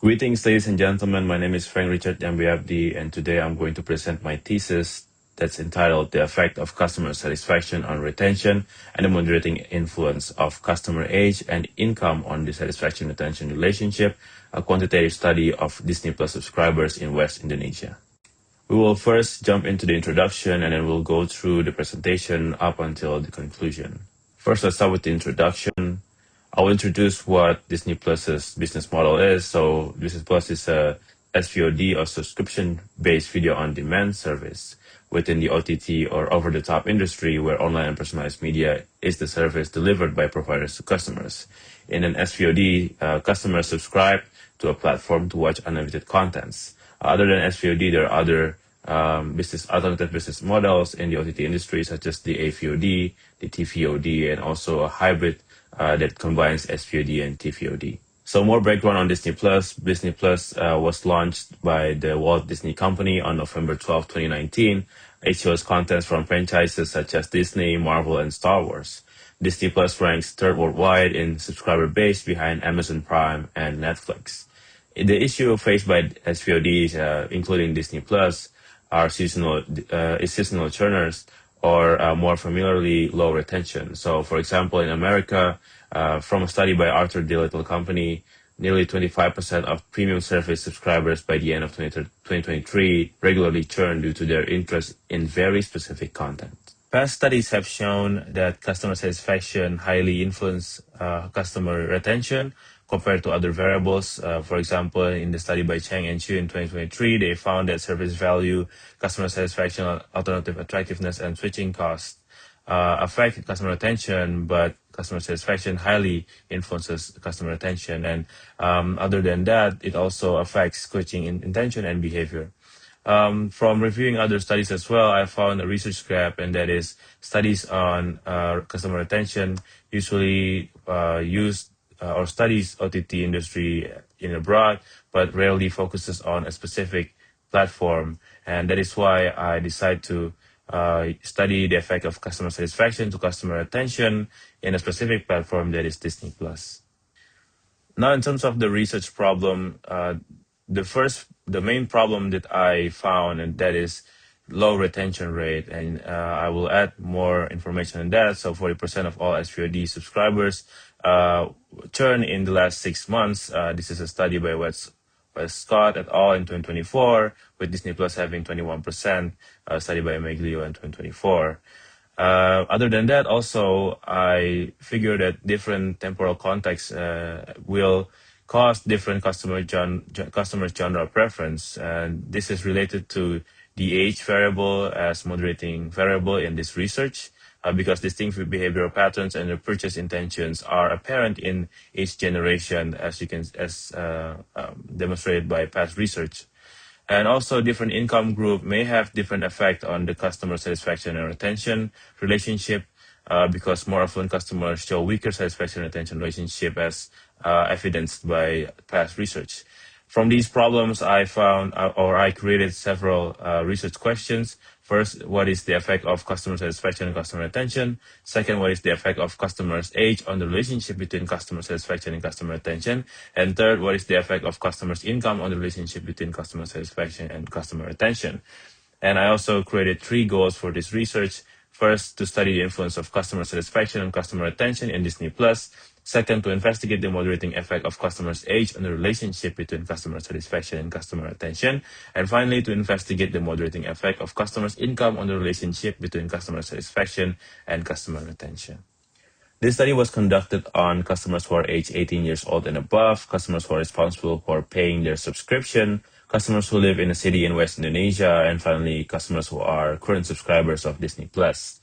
Greetings, ladies and gentlemen. My name is Frank Richard Yabdi, and today I'm going to present my thesis that's entitled The Effect of Customer Satisfaction on Retention and the Moderating Influence of Customer Age and Income on the Satisfaction-Retention Relationship, a quantitative study of Disney Plus subscribers in West Indonesia. We will first jump into the introduction and then we'll go through the presentation up until the conclusion. First, let's start with the introduction. I'll introduce what Disney Plus's business model is. So Disney Plus is a SVOD or subscription-based video on-demand service within the OTT or over-the-top industry where online and personalized media is the service delivered by providers to customers. In an SVOD, customers subscribe to a platform to watch unlimited contents. Other than SVOD, there are other alternative business models in the OTT industry, such as the AVOD, the TVOD, and also a hybrid that combines SVOD and TVOD. So more background on Disney Plus. Disney Plus was launched by the Walt Disney Company on November 12, 2019. It shows contents from franchises such as Disney, Marvel, and Star Wars. Disney Plus ranks third worldwide in subscriber base behind Amazon Prime and Netflix. The issue faced by SVODs, including Disney Plus, are seasonal churners or more familiarly low retention. So, for example, in America, from a study by Arthur D. Little Company, nearly 25% of premium service subscribers by the end of 2023 regularly churn due to their interest in very specific content. Past studies have shown that customer satisfaction highly influence customer retention compared to other variables. For example, in the study by Chang and Chu in 2023, they found that service value, customer satisfaction, alternative attractiveness, and switching costs affect customer retention, but customer satisfaction highly influences customer retention. And other than that, it also affects switching intention and behavior. From reviewing other studies as well, I found a research gap, and that is studies on customer retention usually or studies OTT industry in abroad, but rarely focuses on a specific platform. And that is why I decided to study the effect of customer satisfaction to customer retention in a specific platform, that is Disney Plus. Now, in terms of the research problem, the main problem that I found, and that is low retention rate, and I will add more information on that. So 40% of all SVOD subscribers churn in the last 6 months. This is a study by West Scott et al. In 2024, with Disney Plus having 21%, study by Meglio in 2024. Other than that, also, I figure that different temporal contexts will cause different customer genre preference, and this is related to the age variable as moderating variable in this research, because distinct behavioral patterns and the purchase intentions are apparent in each generation, as demonstrated by past research. And also, different income group may have different effect on the customer satisfaction and retention relationship, because more affluent customers show weaker satisfaction and retention relationship, as evidenced by past research. From these problems, I created several research questions. First, what is the effect of customer satisfaction and customer retention? Second, what is the effect of customers' age on the relationship between customer satisfaction and customer retention? And third, what is the effect of customers' income on the relationship between customer satisfaction and customer retention? And I also created 3 goals for this research. First, to study the influence of customer satisfaction and customer retention in Disney Plus. Second, to investigate the moderating effect of customers' age on the relationship between customer satisfaction and customer retention. And finally, to investigate the moderating effect of customers' income on the relationship between customer satisfaction and customer retention. This study was conducted on customers who are age 18 years old and above, customers who are responsible for paying their subscription, customers who live in a city in West Indonesia, and finally, customers who are current subscribers of Disney Plus.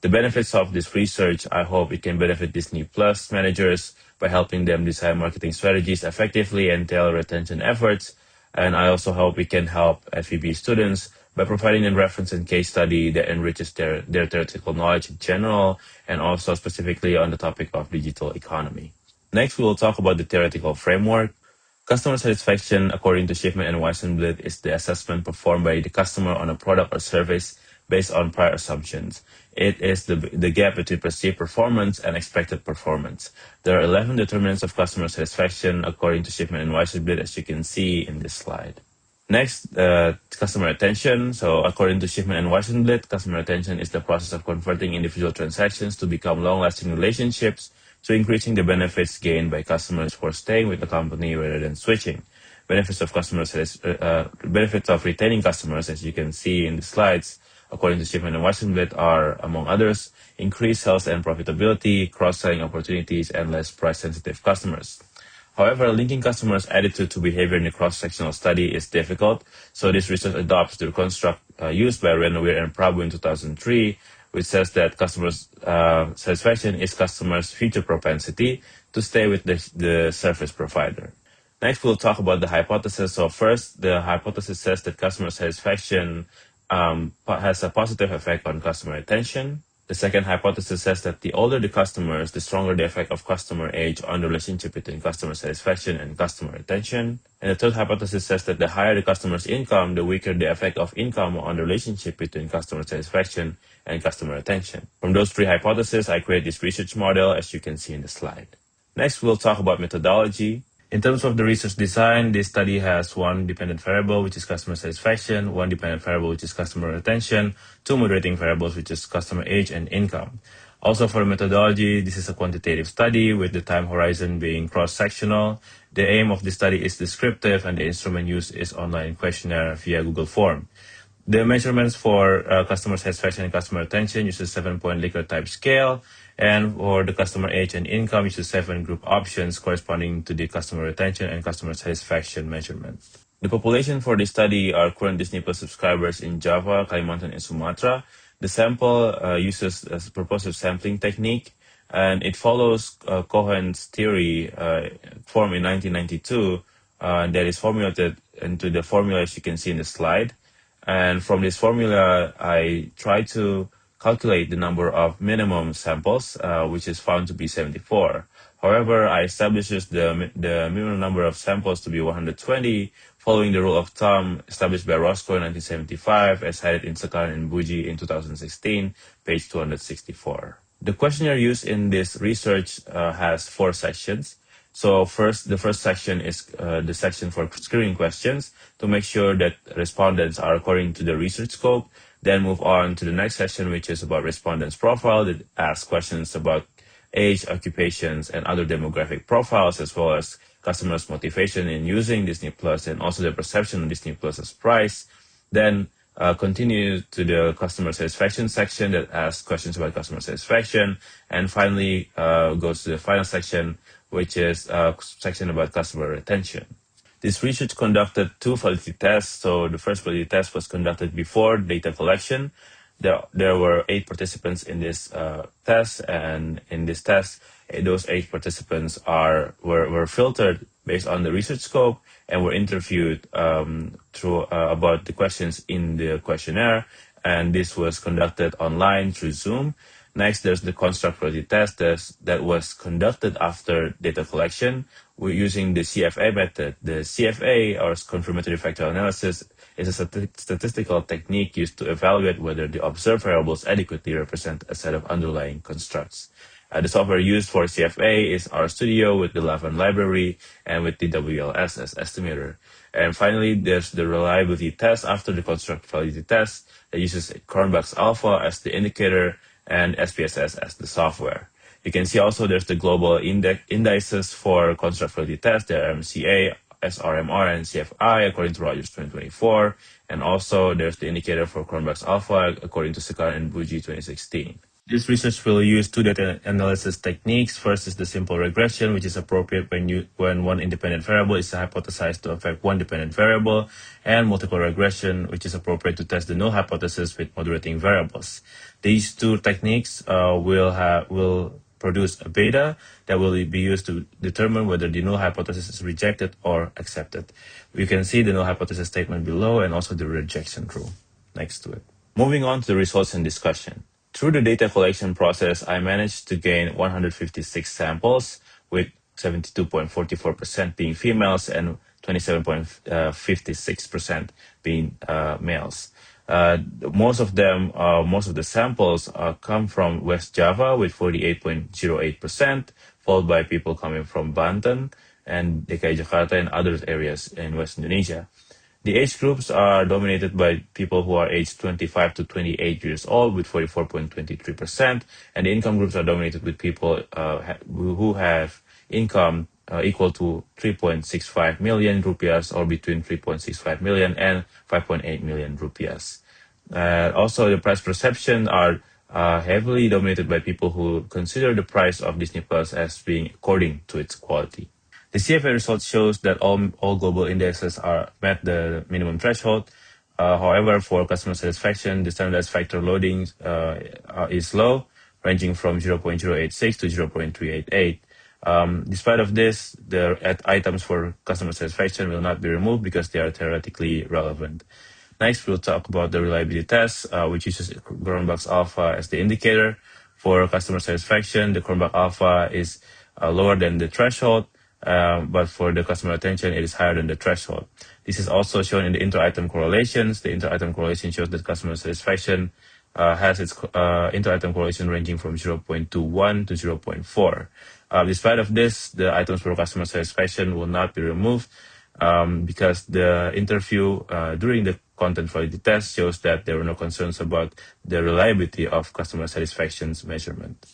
The benefits of this research, I hope it can benefit Disney Plus managers by helping them design marketing strategies effectively and tailor retention efforts. And I also hope it can help FEB students by providing them reference and case study that enriches their theoretical knowledge in general, and also specifically on the topic of digital economy. Next, we will talk about the theoretical framework. Customer satisfaction, according to Schiffman and Weisenblit, is the assessment performed by the customer on a product or service based on prior assumptions. It is the gap between perceived performance and expected performance. There are 11 determinants of customer satisfaction according to Shipman and Weissenblit, as you can see in this slide. Next, customer attention. So according to Shipman and Weissenblit, customer attention is the process of converting individual transactions to become long-lasting relationships, to increasing the benefits gained by customers for staying with the company rather than switching. Benefits of retaining customers, as you can see in the slides, according to Shipman and Weissenblit, are, among others, increased sales and profitability, cross-selling opportunities, and less price-sensitive customers. However, linking customers' attitude to behavior in a cross-sectional study is difficult, so this research adopts the construct used by Renouvier and Prabhu in 2003, which says that customers' satisfaction is customers' future propensity to stay with the service provider. Next, we'll talk about the hypothesis. So first, the hypothesis says that customer satisfaction has a positive effect on customer retention. The second hypothesis says that the older the customers, the stronger the effect of customer age on the relationship between customer satisfaction and customer retention. And the third hypothesis says that the higher the customer's income, the weaker the effect of income on the relationship between customer satisfaction and customer retention. From those three hypotheses, I create this research model, as you can see in the slide. Next, we'll talk about methodology. In terms of the research design, this study has one dependent variable, which is customer satisfaction, one dependent variable, which is customer retention, two moderating variables, which is customer age and income. Also for methodology, this is a quantitative study with the time horizon being cross-sectional. The aim of the study is descriptive, and the instrument used is online questionnaire via Google Form. The measurements for customer satisfaction and customer retention uses 7-point Likert type scale, and for the customer age and income uses 7 group options corresponding to the customer retention and customer satisfaction measurement. The population for this study are current Disney Plus subscribers in Java, Kalimantan, and Sumatra. The sample uses a purposive sampling technique, and it follows Cohen's theory formed in 1992 that is formulated into the formula as you can see in the slide. And from this formula, I try to calculate the number of minimum samples, which is found to be 74. However, I established the minimum number of samples to be 120, following the rule of thumb established by Roscoe in 1975, as cited in Sekaran and Buji in 2016, page 264. The questionnaire used in this research has 4 sections. So the first section is the section for screening questions to make sure that respondents are according to the research scope. Then move on to the next section, which is about respondents' profile, that asks questions about age, occupations, and other demographic profiles, as well as customers' motivation in using Disney Plus and also their perception of Disney Plus's price. Then continue to the customer satisfaction section that asks questions about customer satisfaction, and finally goes to the final section, which is a section about customer retention. This research conducted 2 validity tests. So the first validity test was conducted before data collection. There were 8 participants in this test, and in this test, those 8 participants were filtered based on the research scope and were interviewed about the questions in the questionnaire, and this was conducted online through Zoom. Next, there's the construct validity test that was conducted after data collection. We're using the CFA method. The CFA, or confirmatory factor analysis, is a statistical technique used to evaluate whether the observed variables adequately represent a set of underlying constructs. The software used for CFA is RStudio with the Lavin library and with TWLS as estimator. And finally, there's the reliability test after the construct validity test that uses Cronbach's alpha as the indicator and SPSS as the software. You can see also there's the global indices for construct validity test. There are MCA, SRMR, and CFI according to Rogers 2024. And also there's the indicator for Cronbach's alpha according to Sekaran and Buji 2016. This research will use 2 data analysis techniques. First is the simple regression, which is appropriate when one independent variable is hypothesized to affect one dependent variable, and multiple regression, which is appropriate to test the null hypothesis with moderating variables. These 2 techniques will produce a beta that will be used to determine whether the null hypothesis is rejected or accepted. We can see the null hypothesis statement below and also the rejection rule next to it. Moving on to the results and discussion. Through the data collection process, I managed to gain 156 samples, with 72.44% being females and 27.56% being males. Most of them, most of the samples come from West Java with 48.08%, followed by people coming from Banten and DKI Jakarta and other areas in West Indonesia. The age groups are dominated by people who are aged 25 to 28 years old with 44.23%, and the income groups are dominated with people who have income equal to 3.65 million rupiahs or between 3.65 million and 5.8 million rupiahs. Also, the price perception are heavily dominated by people who consider the price of Disney Plus as being according to its quality. The CFA result shows that all global indexes are met the minimum threshold. However, for customer satisfaction, the standardized factor loading is low, ranging from 0.086 to 0.388. Despite of this, the items for customer satisfaction will not be removed because they are theoretically relevant. Next, we'll talk about the reliability test, which uses Cronbach's alpha as the indicator. For customer satisfaction, the Cronbach alpha is lower than the threshold, but for the customer attention, it is higher than the threshold. This is also shown in the inter-item correlations. The inter-item correlation shows that customer satisfaction has its inter-item correlation ranging from 0.21 to 0.4. Despite of this, the items for customer satisfaction will not be removed because the interview during the content quality test shows that there were no concerns about the reliability of customer satisfaction's measurement.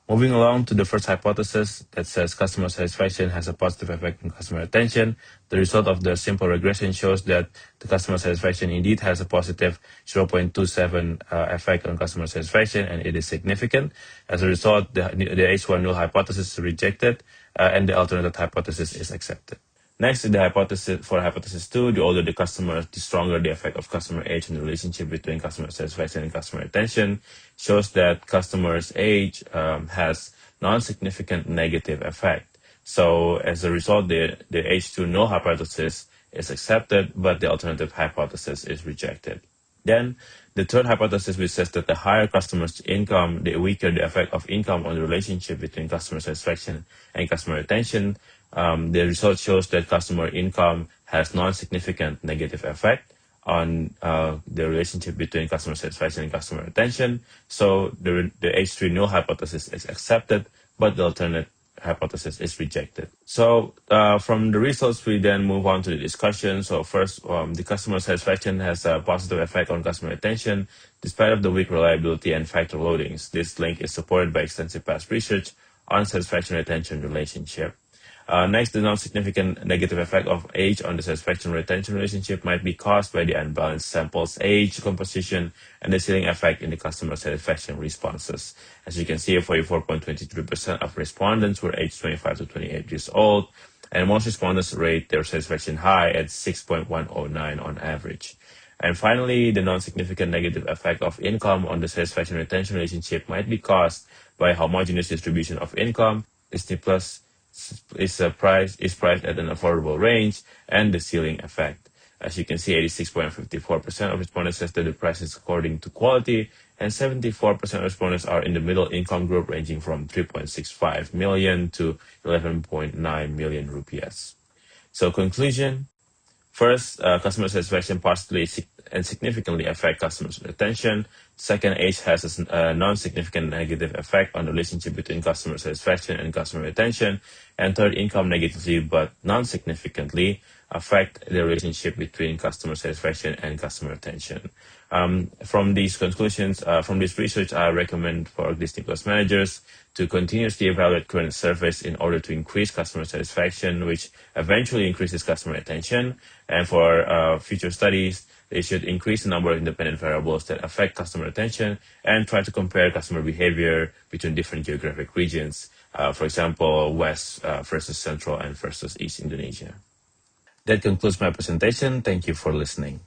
Moving along to the first hypothesis that says customer satisfaction has a positive effect on customer attention, the result of the simple regression shows that the customer satisfaction indeed has a positive 0.27 effect on customer satisfaction, and it is significant. As a result, the H1 null hypothesis is rejected, and the alternative hypothesis is accepted. Next, the hypothesis for hypothesis 2, the older the customer, the stronger the effect of customer age and the relationship between customer satisfaction and customer attention, shows that customer's age has non-significant negative effect. So as a result, the H2 null hypothesis is accepted, but the alternative hypothesis is rejected. Then the third hypothesis, which says that the higher customer's income, the weaker the effect of income on the relationship between customer satisfaction and customer attention. The result shows that customer income has non-significant negative effect on the relationship between customer satisfaction and customer attention. So the H3 null hypothesis is accepted, but the alternate hypothesis is rejected. So from the results, we then move on to the discussion. So first, the customer satisfaction has a positive effect on customer attention, despite of the weak reliability and factor loadings. This link is supported by extensive past research on satisfaction attention relationship. Next, the non-significant negative effect of age on the satisfaction-retention relationship might be caused by the unbalanced sample's age composition and the ceiling effect in the customer satisfaction responses. As you can see, 44.23% of respondents were aged 25 to 28 years old, and most respondents rate their satisfaction high at 6.109 on average. And finally, the non-significant negative effect of income on the satisfaction-retention relationship might be caused by homogeneous distribution of income. Disney Plus is priced at an affordable range, and the ceiling effect. As you can see, 86.54% of respondents says that the price is according to quality, and 74% of respondents are in the middle income group, ranging from 3.65 million to 11.9 million rupiahs. So conclusion. First, customer satisfaction positively and significantly affect customers' attention. Second, age has a non-significant negative effect on the relationship between customer satisfaction and customer attention. And third, income negatively but non-significantly affect the relationship between customer satisfaction and customer attention. From these conclusions, from this research, I recommend for Disney Plus managers to continuously evaluate current surveys in order to increase customer satisfaction, which eventually increases customer attention. And for future studies, they should increase the number of independent variables that affect customer attention and try to compare customer behavior between different geographic regions. For example, West versus Central and versus East Indonesia. That concludes my presentation. Thank you for listening.